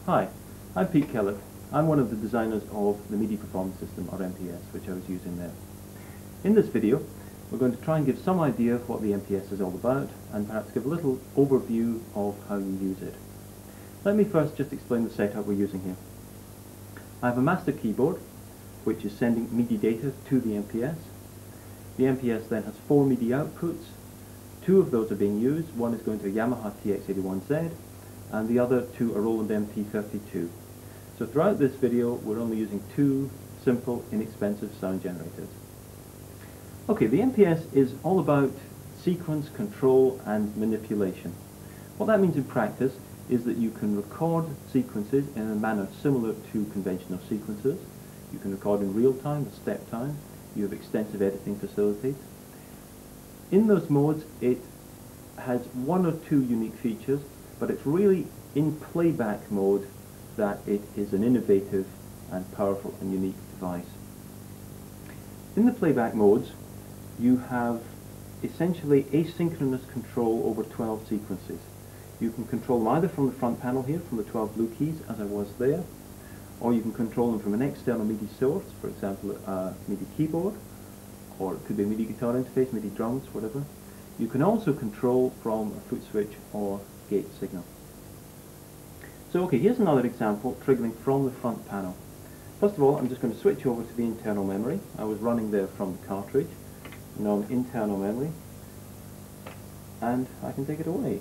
Hi, I'm Pete Kellett. I'm one of the designers of the MIDI Performance System, or MPS, which I was using there. In this video, we're going to try and give some idea of what the MPS is all about, and perhaps give a little overview of how you use it. Let me first just explain the setup we're using here. I have a master keyboard, which is sending MIDI data to the MPS. The MPS then has 4 MIDI outputs. 2 of those are being used. One is going to a Yamaha TX81Z, and the other to a Roland MT32. So throughout this video we're only using 2 simple, inexpensive sound generators. Okay, the MPS is all about sequence, control and manipulation. What that means in practice is that you can record sequences in a manner similar to conventional sequences. You can record in real time or step time. You have extensive editing facilities. In those modes it has 1 or 2 unique features, but it's really in playback mode that it is an innovative and powerful and unique device. In the playback modes you have essentially asynchronous control over 12 sequences. You can control them either from the front panel here, from the 12 blue keys as I was there, or you can control them from an external MIDI source, for example a MIDI keyboard, or it could be a MIDI guitar interface, MIDI drums, whatever. You can also control from a foot switch or gate signal. So okay, here's another example triggering from the front panel. First of all, I'm just going to switch over to the internal memory. I was running there from the cartridge. Now I'm internal memory, and I can take it away.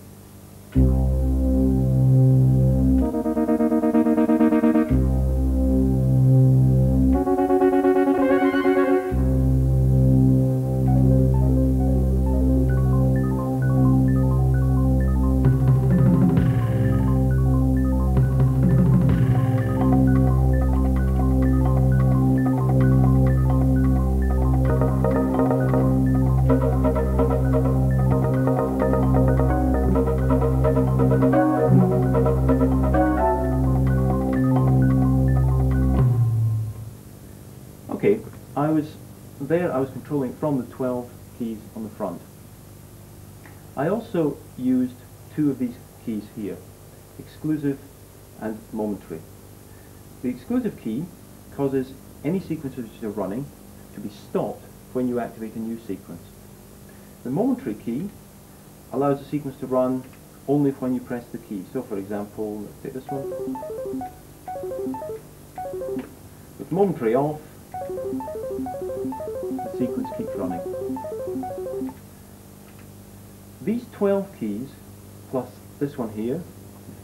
Okay, I was controlling from the 12 keys on the front. I also used 2 of these keys here, exclusive and momentary. The exclusive key causes any sequences which are running to be stopped when you activate a new sequence. The momentary key allows the sequence to run only when you press the key. So for example, let's take this one. With momentary off, the sequence keeps running. These 12 keys, plus this one here,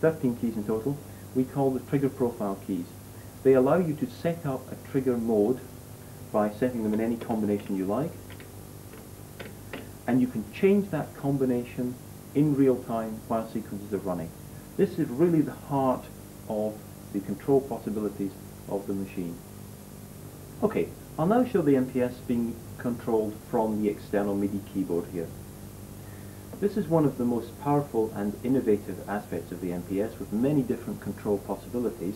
13 keys in total, we call the trigger profile keys. They allow you to set up a trigger mode by setting them in any combination you like, and you can change that combination in real time while sequences are running. This is really the heart of the control possibilities of the machine. Okay, I'll now show the MPS being controlled from the external MIDI keyboard here. This is one of the most powerful and innovative aspects of the MPS, with many different control possibilities.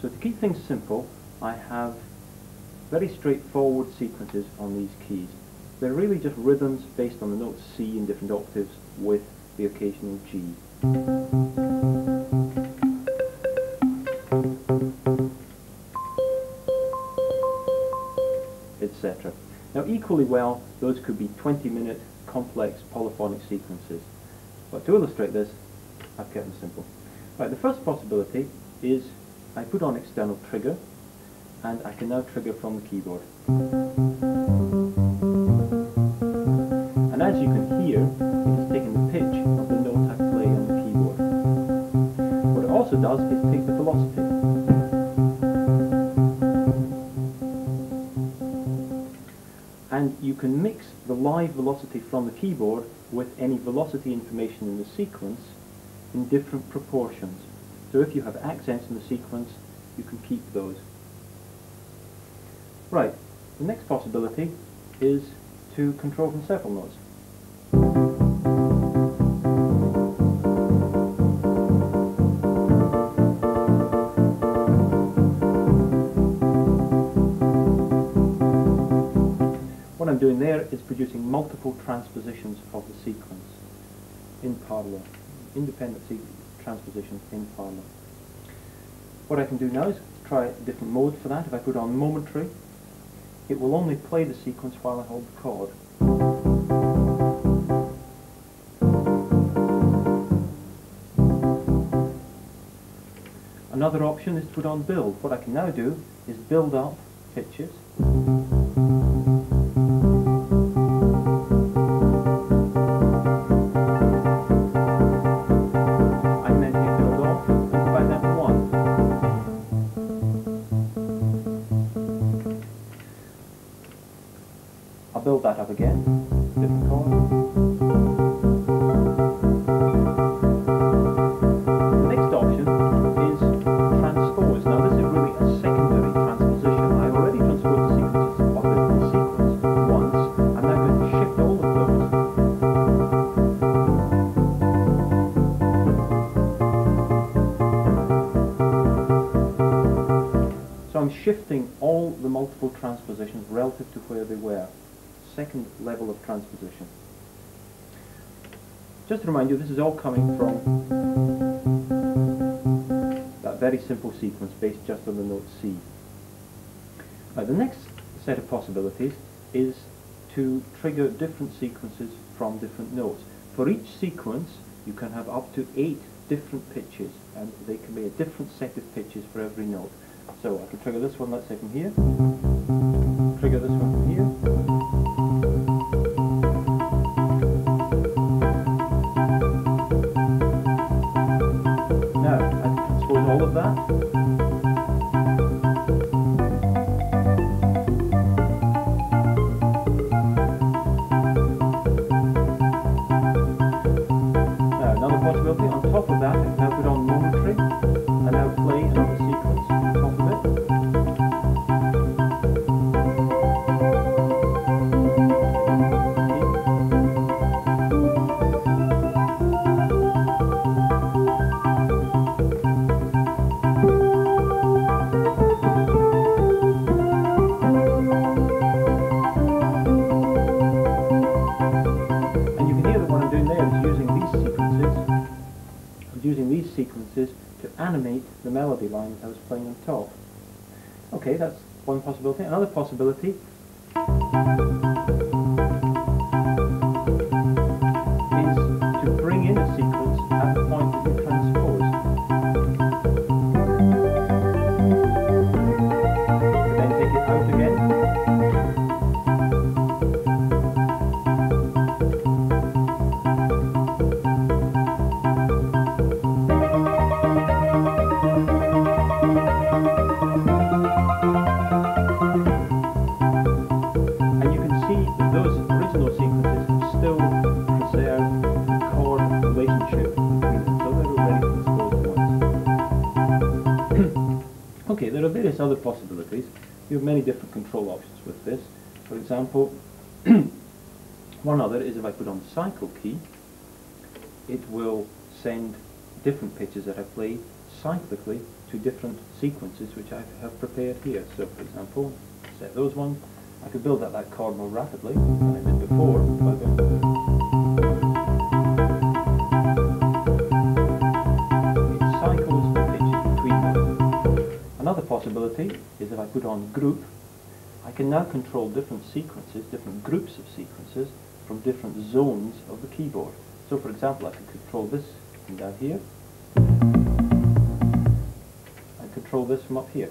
So to keep things simple, I have very straightforward sequences on these keys. They're really just rhythms based on the notes C in different octaves with the occasional G. Etc. Now equally well, those could be 20-minute complex polyphonic sequences. But to illustrate this, I've kept them simple. Right, the first possibility is I put on external trigger, and I can now trigger from the keyboard. And as you can hear, it is taking the pitch of the note I play on the keyboard. What it also does is take the velocity. And you can mix the live velocity from the keyboard with any velocity information in the sequence in different proportions. So if you have accents in the sequence, you can keep those. Right, the next possibility is to control from several notes. What I'm doing there is producing multiple transpositions of the sequence in parallel, independent transpositions in parallel. What I can do now is try a different mode for that. If I put on momentary, it will only play the sequence while I hold the chord. Another option is to put on build. What I can now do is build up pitches. I'll build that up again, different chord. The next option is transpose. Now this is really a secondary transposition. I already transposed the sequences of the sequence once. I'm now going to shift all of those. So I'm shifting all the multiple transpositions relative to where they were. Second level of transposition. Just to remind you, this is all coming from that very simple sequence based just on the note C. Now the next set of possibilities is to trigger different sequences from different notes. For each sequence you can have up to 8 different pitches, and they can be a different set of pitches for every note. So I can trigger this one, let's say from here, trigger this one from here, all of that. Now another possibility, on top of that I can now put on momentary and now play another sequence on top of it. Using these sequences to animate the melody line I was playing on top. Okay, that's one possibility. Another possibility is to bring in a sequence at the point that you transpose. Then take it out again. Okay, there are various other possibilities. You have many different control options with this. For example, one other is if I put on the cycle key, it will send different pitches that I play cyclically to different sequences which I have prepared here. So for example, set those ones. I could build up that chord more rapidly than I did before. Another possibility is if I put on group, I can now control different sequences, different groups of sequences from different zones of the keyboard. So for example, I can control this from down here, and control this from up here.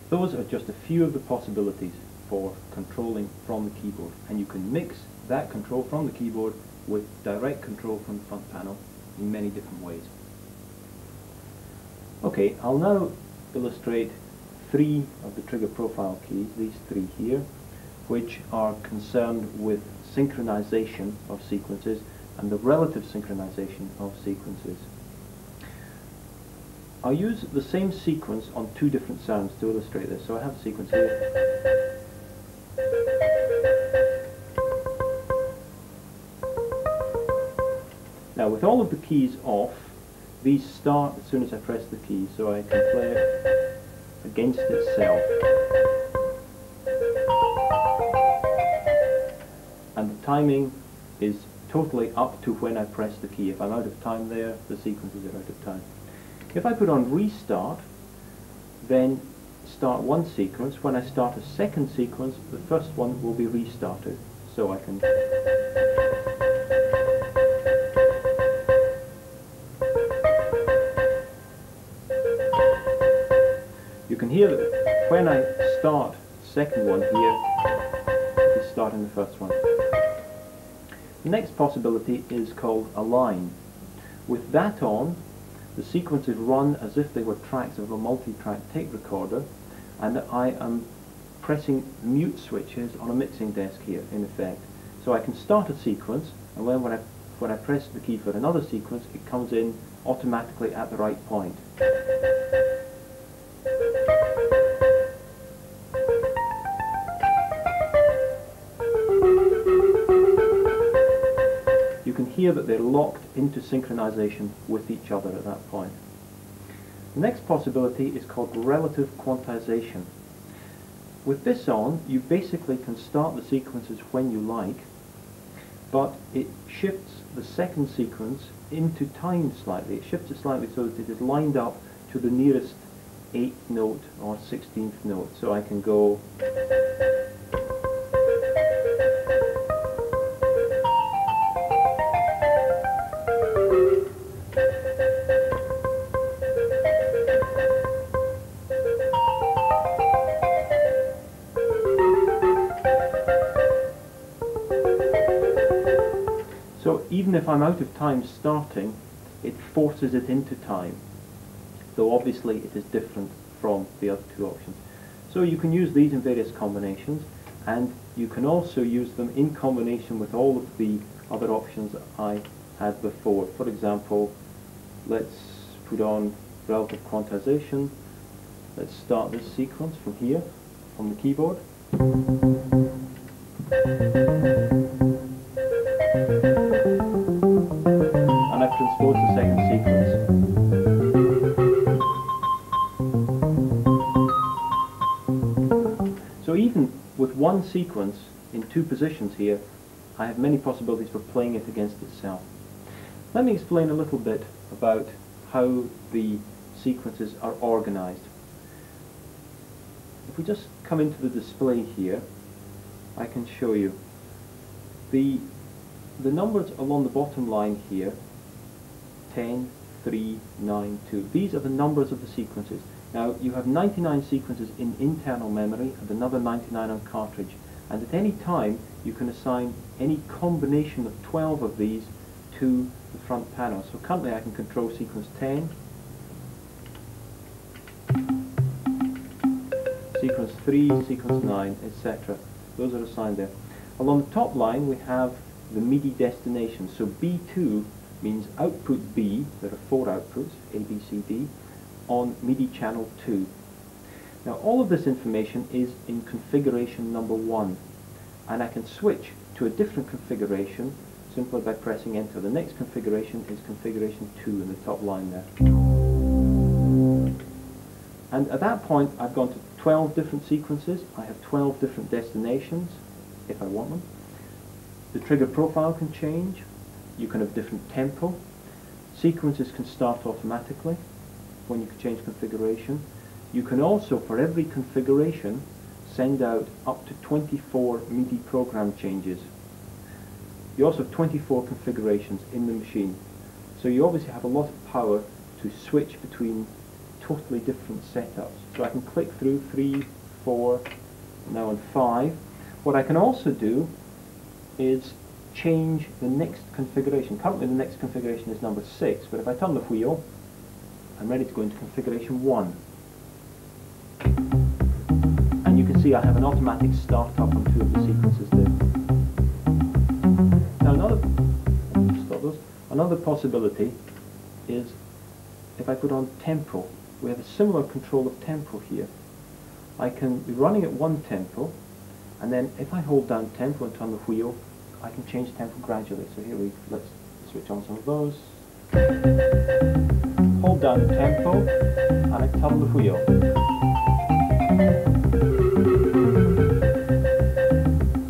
Those are just a few of the possibilities for controlling from the keyboard, and you can mix that control from the keyboard with direct control from the front panel in many different ways. Okay, I'll now illustrate 3 of the trigger profile keys, these 3 here, which are concerned with synchronization of sequences and the relative synchronization of sequences. I'll use the same sequence on 2 different sounds to illustrate this. So I have a sequence here. Now with all of the keys off, these start as soon as I press the key, so I can play it against itself. and the timing is totally up to when I press the key. If I'm out of time there, the sequences are out of time. If I put on restart, then start one sequence. When I start a second sequence, the first one will be restarted. So I can... You can hear that when I start the second one here, it's starting the first one. The next possibility is called a line. With that on, the sequences run as if they were tracks of a multi-track tape recorder, and I am pressing mute switches on a mixing desk here, in effect. So I can start a sequence, and when I press the key for another sequence, it comes in automatically at the right point. You can hear that they're locked into synchronization with each other at that point. The next possibility is called relative quantization. With this on, you basically can start the sequences when you like, but it shifts the second sequence into time slightly. It shifts it slightly so that it is lined up to the nearest 8th note or 16th note. So I can go... So even if I'm out of time starting, it forces it into time, though obviously it is different from the other two options. So you can use these in various combinations, and you can also use them in combination with all of the other options that I had before. For example, let's put on relative quantization. Let's start this sequence from here, from the keyboard. And I've transposed the second sequence. So even with one sequence in two positions here, I have many possibilities for playing it against itself. Let me explain a little bit about how the sequences are organized. If we just come into the display here, I can show you. The numbers along the bottom line here, 10, 3, 9, 2, these are the numbers of the sequences. Now you have 99 sequences in internal memory and another 99 on cartridge, and at any time you can assign any combination of 12 of these to the front panel. So currently I can control sequence 10, sequence 3, sequence 9, etc. Those are assigned there. Along the top line we have the MIDI destination. So B2 means output B, there are 4 outputs, A, B, C, D, on MIDI channel 2. Now all of this information is in configuration number 1, and I can switch to a different configuration simply by pressing enter. The next configuration is configuration 2 in the top line there. And at that point I've gone to 12 different sequences. I have 12 different destinations if I want them. The trigger profile can change. You can have different tempo. Sequences can start automatically when you can change configuration. You can also, for every configuration, send out up to 24 MIDI program changes. You also have 24 configurations in the machine. So you obviously have a lot of power to switch between totally different setups. So I can click through 3, 4, now on 5. What I can also do is change the next configuration. Currently the next configuration is number 6, but if I turn the wheel, I'm ready to go into configuration 1. And you can see I have an automatic start up on 2 of the sequences there. Now another possibility is if I put on tempo. We have a similar control of tempo here. I can be running at one tempo, and then if I hold down tempo and turn the wheel, I can change tempo gradually. So here let's switch on some of those. Hold down tempo, and I turn the wheel.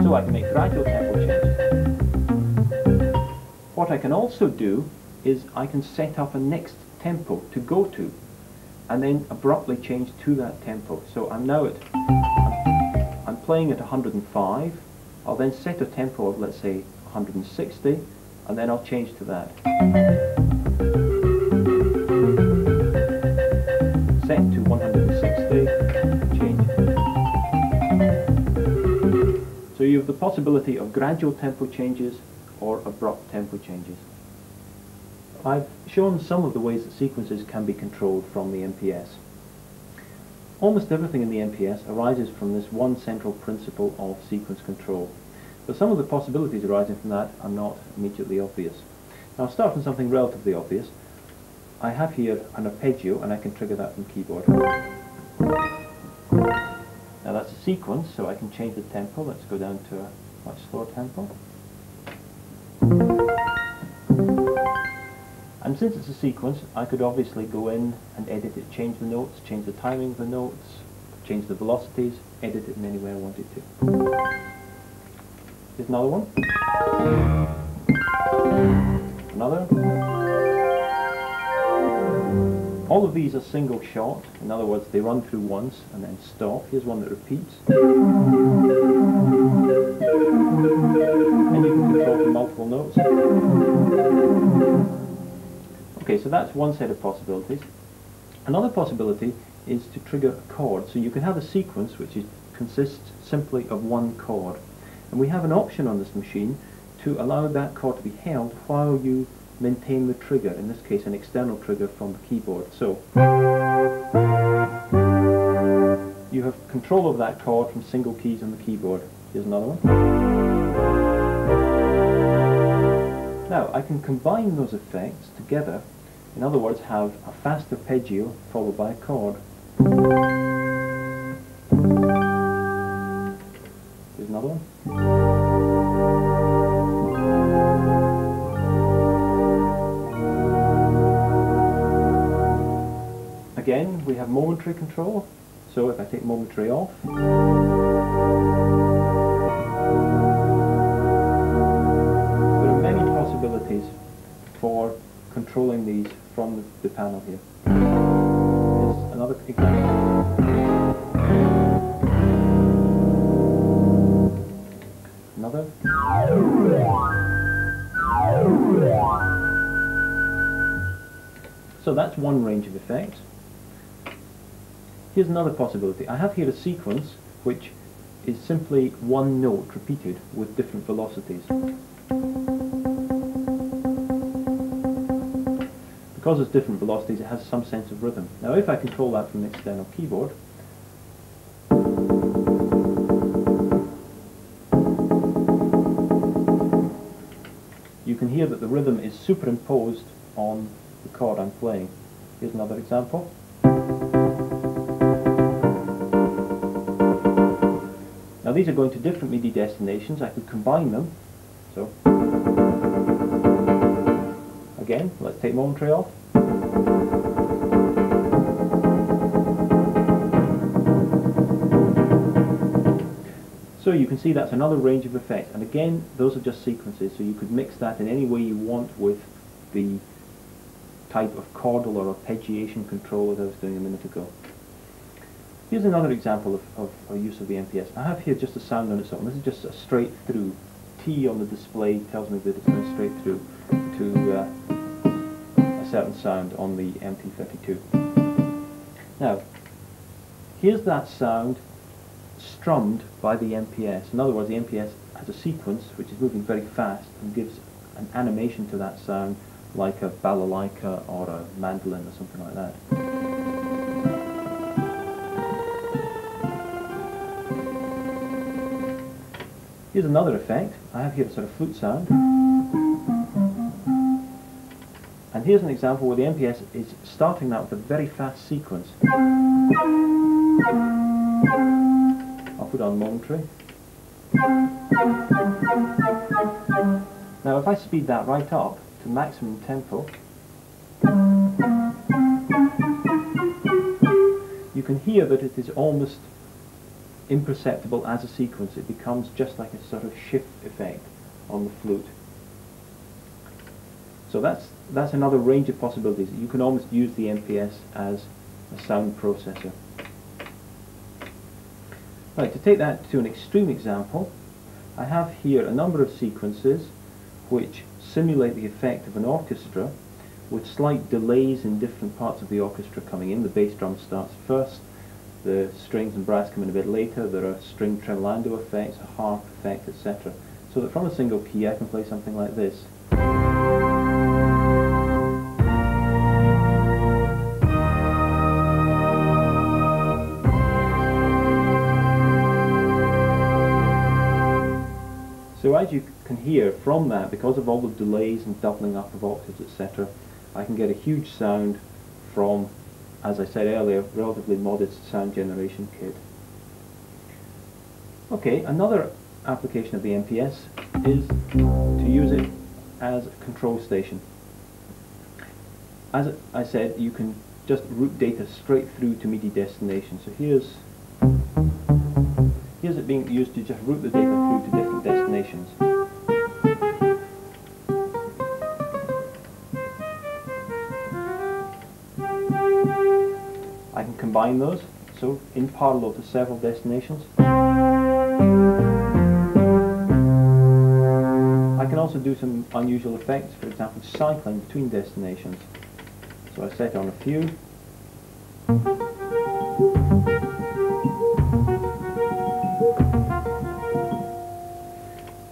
So I can make gradual tempo changes. I can also do is I can set up a next tempo to go to, and then abruptly change to that tempo. So I'm now I'm playing at 105. I'll then set a tempo of, let's say, 160, and then I'll change to that. Set to 160, change. So you have the possibility of gradual tempo changes or abrupt tempo changes. I've shown some of the ways that sequences can be controlled from the MPS. Almost everything in the MPS arises from this one central principle of sequence control, but some of the possibilities arising from that are not immediately obvious. Now I'll start from something relatively obvious. I have here an arpeggio, and I can trigger that from the keyboard. Now that's a sequence, so I can change the tempo. Let's go down to a much slower tempo. And since it's a sequence, I could obviously go in and edit it, change the notes, change the timing of the notes, change the velocities, edit it in any way I wanted to. Here's another one. Another. All of these are single shot. In other words, they run through once and then stop. Here's one that repeats. And you can control for multiple notes. Okay, so that's one set of possibilities. Another possibility is to trigger a chord. So you can have a sequence which consists simply of one chord. And we have an option on this machine to allow that chord to be held while you maintain the trigger, in this case an external trigger from the keyboard. So you have control of that chord from single keys on the keyboard. Here's another one. Now I can combine those effects together, in other words have a fast arpeggio followed by a chord. Here's another one. Again, we have momentary control, so if I take momentary off, there are many possibilities for controlling these from the panel here. Here's another example. Another. So that's one range of effects. Here's another possibility. I have here a sequence which is simply one note repeated with different velocities. Because it's different velocities, it has some sense of rhythm. Now if I control that from the external keyboard, you can hear that the rhythm is superimposed on the chord I'm playing. Here's another example. Now these are going to different MIDI destinations. I could combine them. So again, let's take momentary off. So you can see that's another range of effects, and again those are just sequences, so you could mix that in any way you want with the type of chordal or arpeggiation control that I was doing a minute ago. Here's another example of use of the MPS. I have here just a sound on its own. This is just a straight through. T on the display tells me that it's going straight through to a certain sound on the MT32. Now, here's that sound strummed by the MPS. In other words, the MPS has a sequence which is moving very fast and gives an animation to that sound like a balalaika or a mandolin or something like that. Here's another effect. I have here a sort of flute sound. And here's an example where the MPS is starting that with a very fast sequence. I'll put on momentary. Now if I speed that right up to maximum tempo, you can hear that it is almost imperceptible as a sequence. It becomes just like a sort of shift effect on the flute. So that's another range of possibilities. You can almost use the MPS as a sound processor. Right, to take that to an extreme example, I have here a number of sequences which simulate the effect of an orchestra with slight delays in different parts of the orchestra coming in. The bass drum starts first, the strings and brass come in a bit later, there are string tremolando effects, a harp effect, etc. So that from a single key I can play something like this. So as you can hear from that, because of all the delays and doubling up of octaves, etc., I can get a huge sound from, as I said earlier, relatively modest sound generation kit. Okay, another application of the MPS is to use it as a control station. As I said, you can just route data straight through to MIDI destination. So here's it being used to just route the data through to different destinations. I can combine those, so in parallel to several destinations. I can also do some unusual effects, for example cycling between destinations. So I set on a few.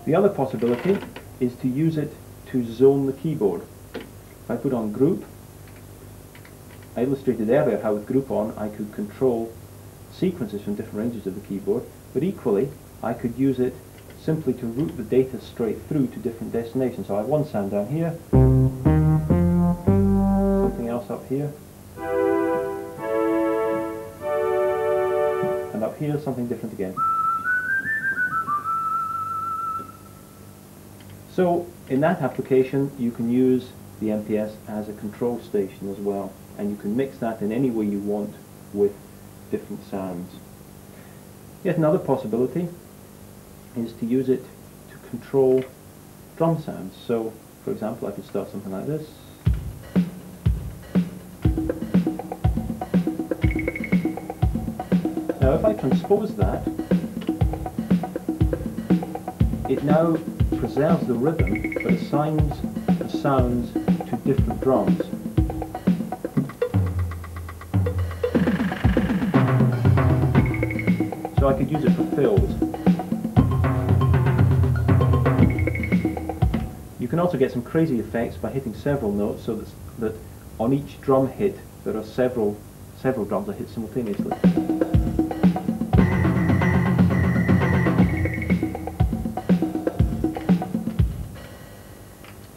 The other possibility is to use it to zone the keyboard. If I put on group, I illustrated earlier how with group on I could control sequences from different ranges of the keyboard, but equally I could use it simply to route the data straight through to different destinations. So I have one sound down here, something else up here, and up here something different again. So in that application you can use the MPS as a control station as well, and you can mix that in any way you want with different sounds. Yet another possibility is to use it to control drum sounds. So for example I could start something like this. Now if I transpose that, it now preserves the rhythm but assigns the sounds to different drums. So I could use it for fills. You can also get some crazy effects by hitting several notes, so that on each drum hit there are several drums that hit simultaneously.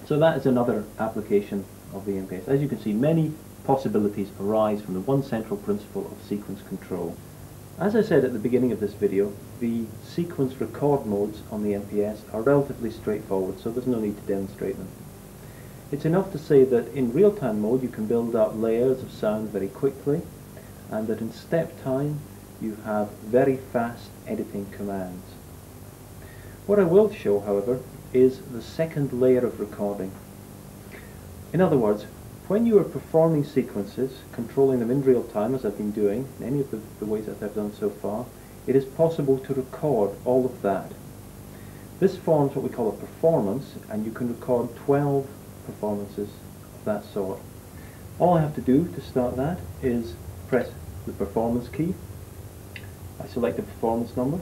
So that is another application of the MPS. As you can see, many possibilities arise from the one central principle of sequence control. As I said at the beginning of this video, the sequence record modes on the MPS are relatively straightforward, so there's no need to demonstrate them. It's enough to say that in real-time mode you can build up layers of sound very quickly, and that in step time you have very fast editing commands. What I will show, however, is the second layer of recording. In other words, when you are performing sequences, controlling them in real time as I've been doing, in any of the ways that I've done so far, it is possible to record all of that. This forms what we call a performance, and you can record 12 performances of that sort. All I have to do to start that is press the performance key. I select the performance number,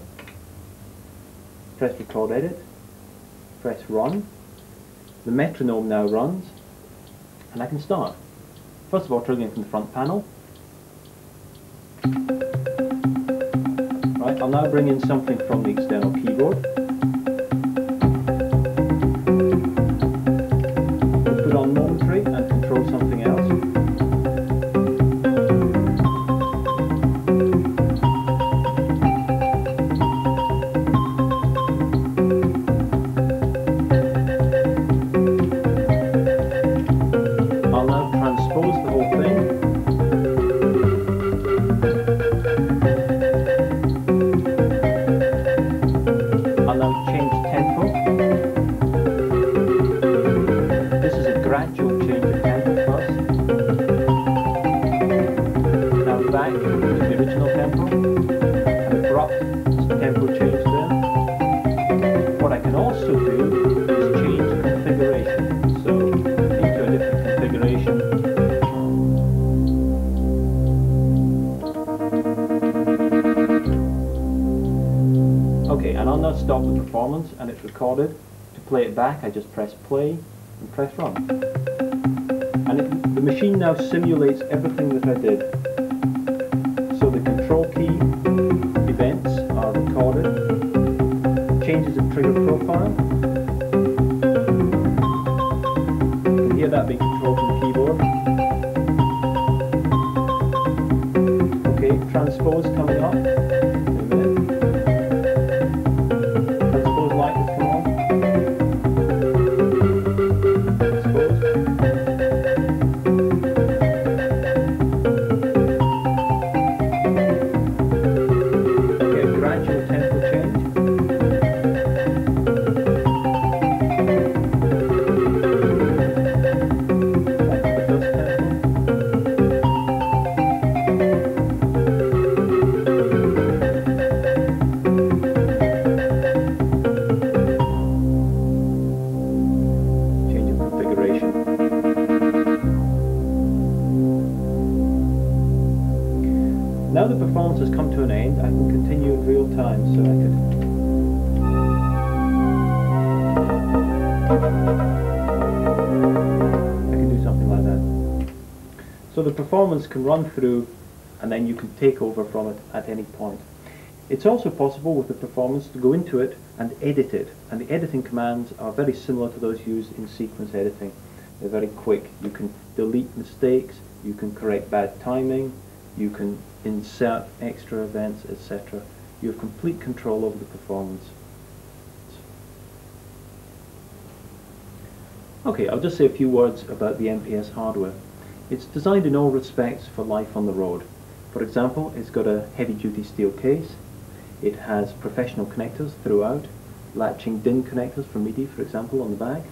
press record edit, press run. The metronome now runs, and I can start. First of all, triggering from the front panel. Right, I'll now bring in something from the external keyboard. Put on momentary and control something else. tempo change there. What I can also do is change configuration. So into a different configuration. Okay, and I'll now stop the performance and it's recorded. To play it back, I just press play and press run. And the machine now simulates everything that I did. So the control key events are recorded, changes of trigger profile. You can hear that being controlled from the keyboard. Okay, transpose coming up. In a minute. Transpose light has come on. Transpose. Now the performance has come to an end, I can continue in real time, so I can do something like that. So the performance can run through and then you can take over from it at any point. It's also possible with the performance to go into it and edit it, and the editing commands are very similar to those used in sequence editing. They're very quick. You can delete mistakes, you can correct bad timing, you can insert extra events, etc. You have complete control over the performance. Okay, I'll just say a few words about the MPS hardware. It's designed in all respects for life on the road. For example, it's got a heavy-duty steel case. It has professional connectors throughout, latching DIN connectors for MIDI, for example, on the back.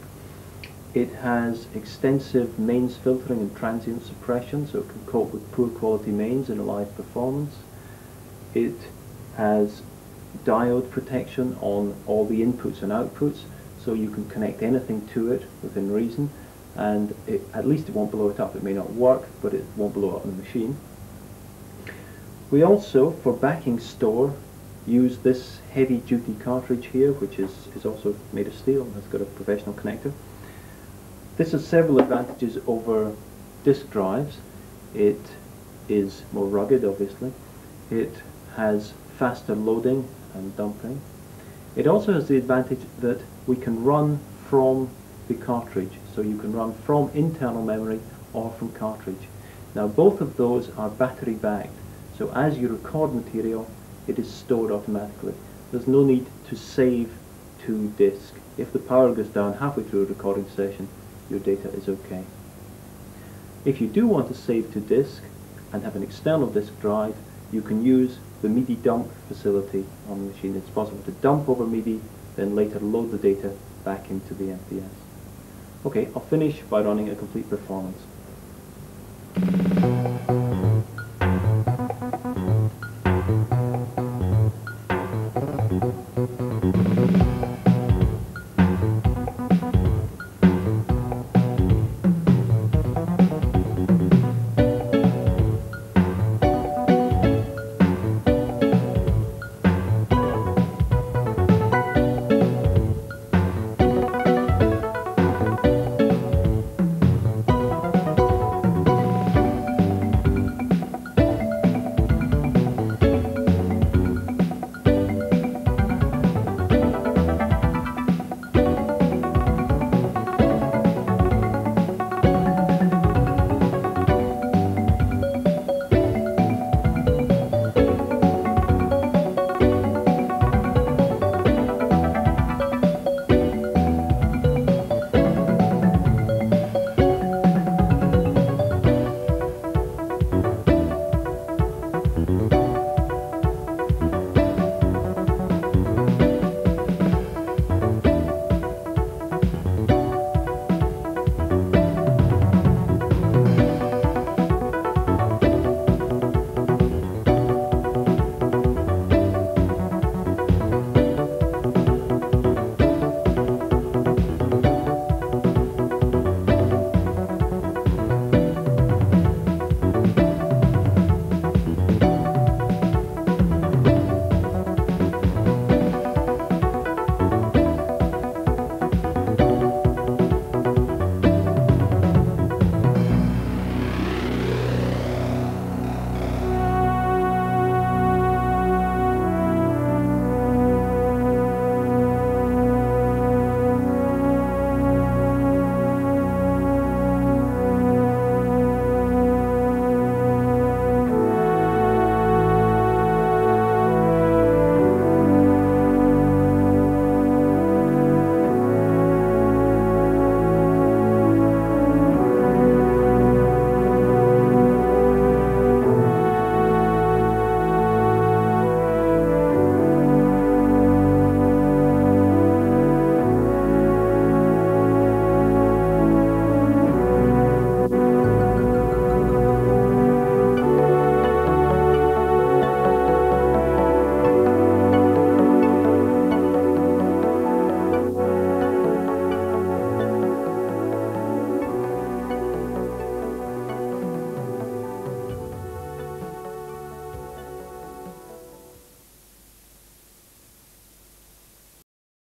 It has extensive mains filtering and transient suppression, so it can cope with poor quality mains in a live performance. It has diode protection on all the inputs and outputs, so you can connect anything to it within reason, and at least it won't blow it up. It may not work, but it won't blow up on the machine. We also, for backing store, use this heavy-duty cartridge here, which is also made of steel and has got a professional connector. This has several advantages over disk drives. It is more rugged, obviously. It has faster loading and dumping. It also has the advantage that we can run from the cartridge, so you can run from internal memory or from cartridge. Now both of those are battery backed, so as you record material it is stored automatically. There's no need to save to disk. If the power goes down halfway through a recording session, your data is okay. If you do want to save to disk and have an external disk drive, you can use the MIDI dump facility on the machine. It's possible to dump over MIDI, then later load the data back into the MPS. Okay, I'll finish by running a complete performance.